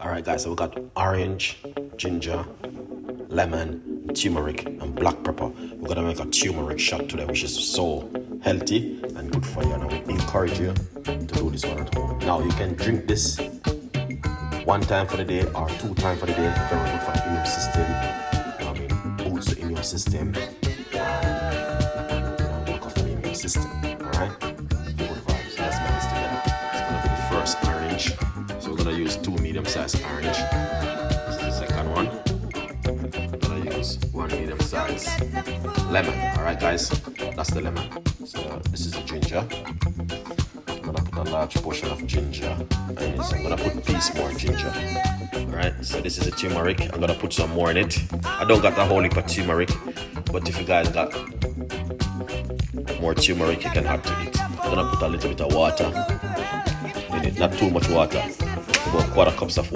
Alright guys, so we got orange, ginger, lemon, turmeric, and black pepper. We're gonna make a turmeric shot today, which is so healthy and good for you, and I would encourage you to do this one at home. Now you can drink this one time for the day or 2 times for the day. Very good for the immune system. Boosts the immune system. Look after the immune system. Alright? Good vibes. So let's make this together. It's gonna be the first orange. So we're gonna use 2 medium-sized orange. This is the second one. I'm gonna use 1 medium-sized lemon. Alright guys, that's the lemon. So this is the ginger. I'm gonna put a large portion of ginger in this. I'm gonna put a piece more ginger. Alright, so this is the turmeric. I'm gonna put some more in it. I don't got a whole heap of turmeric, but if you guys got more turmeric, you can add to it. I'm gonna put a little bit of water in it, not too much water, about 1/4 cups of water.